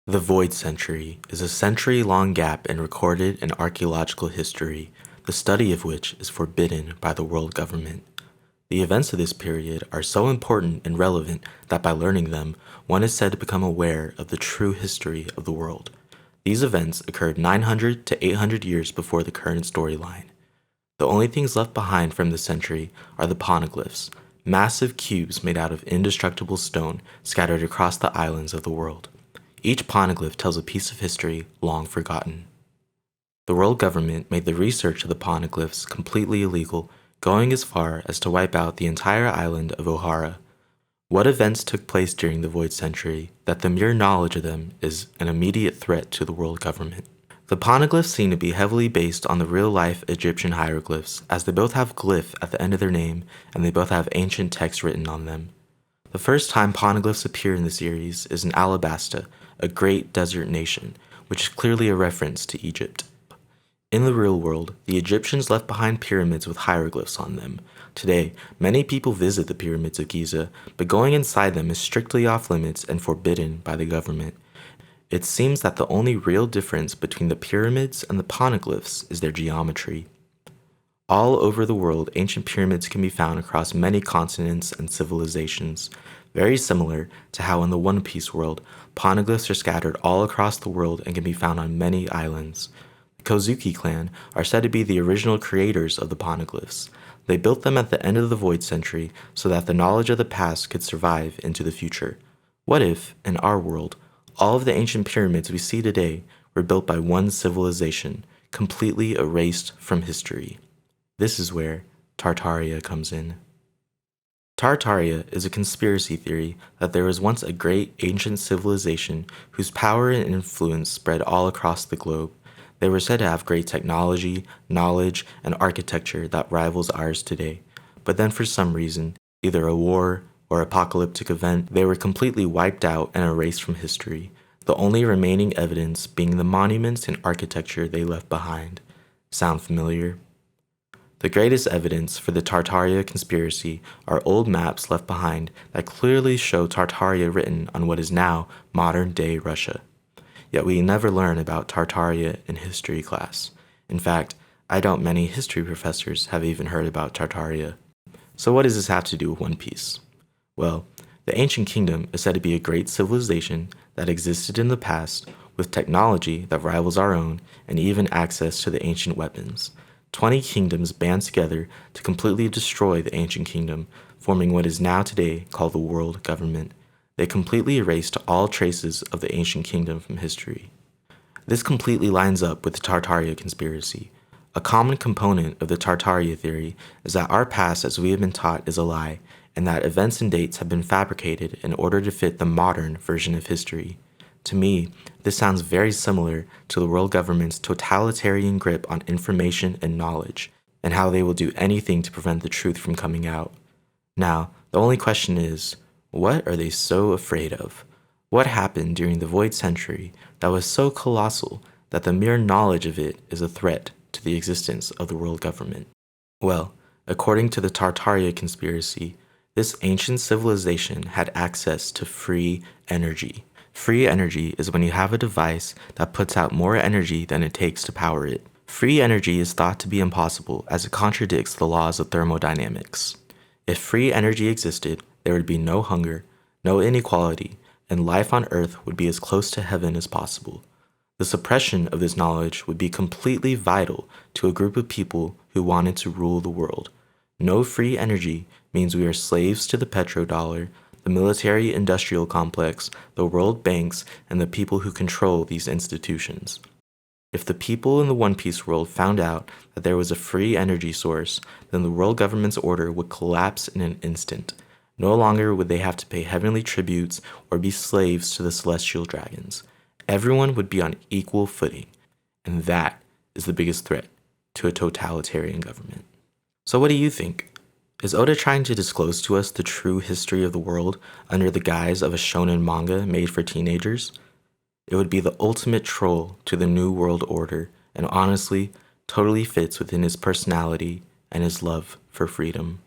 The Void Century is a century-long gap in recorded and archaeological history, the study of which is forbidden by the world government. The events of this period are so important and relevant that by learning them, one is said to become aware of the true history of the world. These events occurred 900 to 800 years before the current storyline. The only things left behind from this century are the poneglyphs, massive cubes made out of indestructible stone scattered across the islands of the world. Each poneglyph tells a piece of history long forgotten. The world government made the research of the poneglyphs completely illegal, going as far as to wipe out the entire island of O'Hara. What events took place during the Void Century that the mere knowledge of them is an immediate threat to the world government? The poneglyphs seem to be heavily based on the real-life Egyptian hieroglyphs, as they both have glyph at the end of their name and they both have ancient text written on them. The first time poneglyphs appear in the series is in Alabasta, a great desert nation, which is clearly a reference to Egypt. In the real world, the Egyptians left behind pyramids with hieroglyphs on them. Today, many people visit the pyramids of Giza, but going inside them is strictly off limits and forbidden by the government. It seems that the only real difference between the pyramids and the poneglyphs is their geometry. All over the world, ancient pyramids can be found across many continents and civilizations, very similar to how in the One Piece world, poneglyphs are scattered all across the world and can be found on many islands. The Kozuki clan are said to be the original creators of the poneglyphs. They built them at the end of the Void Century so that the knowledge of the past could survive into the future. What if, in our world, all of the ancient pyramids we see today were built by one civilization, completely erased from history? This is where Tartaria comes in. Tartaria is a conspiracy theory that there was once a great ancient civilization whose power and influence spread all across the globe. They were said to have great technology, knowledge, and architecture that rivals ours today. But then for some reason, either a war or apocalyptic event, they were completely wiped out and erased from history, the only remaining evidence being the monuments and architecture they left behind. Sound familiar? The greatest evidence for the Tartaria conspiracy are old maps left behind that clearly show Tartaria written on what is now modern-day Russia. Yet we never learn about Tartaria in history class. In fact, I doubt many history professors have even heard about Tartaria. So what does this have to do with One Piece? Well, the ancient kingdom is said to be a great civilization that existed in the past with technology that rivals our own and even access to the ancient weapons. 20 kingdoms band together to completely destroy the ancient kingdom, forming what is now today called the world government. They completely erased all traces of the ancient kingdom from history. This completely lines up with the Tartaria conspiracy. A common component of the Tartaria theory is that our past as we have been taught is a lie, and that events and dates have been fabricated in order to fit the modern version of history. To me, this sounds very similar to the world government's totalitarian grip on information and knowledge, and how they will do anything to prevent the truth from coming out. Now, the only question is, what are they so afraid of? What happened during the Void Century that was so colossal that the mere knowledge of it is a threat to the existence of the world government? Well, according to the Tartaria conspiracy, this ancient civilization had access to free energy. Free energy is when you have a device that puts out more energy than it takes to power it. Free energy is thought to be impossible as it contradicts the laws of thermodynamics. If free energy existed, there would be no hunger, no inequality, and life on Earth would be as close to heaven as possible. The suppression of this knowledge would be completely vital to a group of people who wanted to rule the world. No free energy means we are slaves to the petrodollar, the military-industrial complex, the world banks, and the people who control these institutions. If the people in the One Piece world found out that there was a free energy source, then the world government's order would collapse in an instant. No longer would they have to pay heavenly tributes or be slaves to the celestial dragons. Everyone would be on equal footing, and that is the biggest threat to a totalitarian government. So what do you think? Is Oda trying to disclose to us the true history of the world under the guise of a shonen manga made for teenagers? It would be the ultimate troll to the New World Order, and honestly, totally fits within his personality and his love for freedom.